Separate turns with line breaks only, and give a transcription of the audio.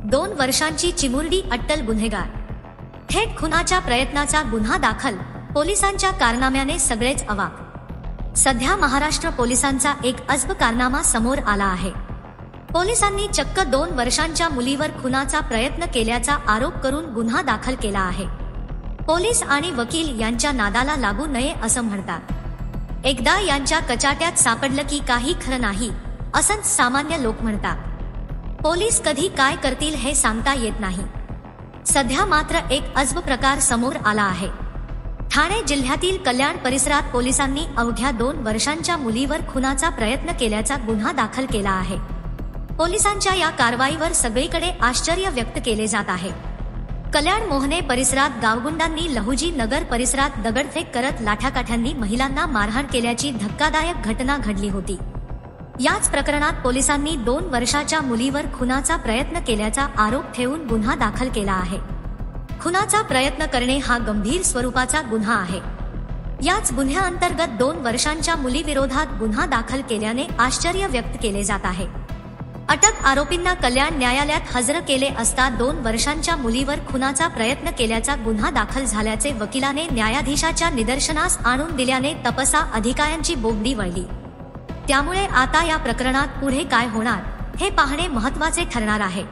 2 वर्षांची चिमुरडी अट्टल गुन्हेगार, थेट खुनाच्या प्रयत्नाचा गुन्हा दाखल, पोलिसांच्या कारनाम्याने सगळेच अवाक। सध्या महाराष्ट्र पोलिसांचा एक अजब कारनामा समोर आला आहे। पोलिसांनी चक्क 2 वर्षांच्या मुलीवर खुनाचा प्रयत्न केल्याचा आरोप करून गुन्हा दाखल केला आहे। पोलीस आणि वकील यांच्या नादाला लागू नये असं म्हणतात। एकदा यांच्या कचाट्यात सापडलं की काही खरं नाही असं सामान्य लोक म्हणतात। पोलीस कधी काय करतील हे सांगता येत नाही। सध्या मात्र एक अजब प्रकार समोर आला आहे। ठाणे जिल्ह्यातील कल्याण परिसरात पोलिसांनी अवघ्या 2 वर्षांच्या मुलीवर खुनाचा प्रयत्न केल्याचा गुन्हा दाखल केला आहे। पोलिसांच्या या कारवाईवर सगळीकडे आश्चर्य व्यक्त केले जात आहे। कल्याण मोहने परिसरात गावगुंडांनी लहुजी नगर परिसरात दगडफेक करत लाठ्याकाठ्यांनी महिलांना मारहाण केल्याची धक्कादायक घटना घडली होती। याच प्रकरणात पोलिसांनी 2 वर्षाच्या मुलीवर खुनाचा प्रयत्न केल्याचा आरोप ठेवून गुन्हा दाखल केला आहे। खुनाचा प्रयत्न करणे हा गंभीर स्वरूपाचा गुन्हा आहे। याच गुन्ह्याअंतर्गत 2 वर्षांच्या मुलीविरोधात गुन्हा दाखल केल्याने आश्चर्य व्यक्त केले जात आहे। अटक आरोपींना कल्याण न्यायालयात हजर केले असता 2 वर्षांच्या मुलीवर खुनाचा प्रयत्न केल्याचा गुन्हा दाखल झाल्याचे वकिलाने न्यायाधीशाच्या निदर्शनास आणून दिल्याने तपासा अधिकाऱ्यांची बोबडी वळली। त्यामुळे आता या प्रकरणात पुढे काय होणार हे पाहणे महत्त्वाचे ठरणार आहे।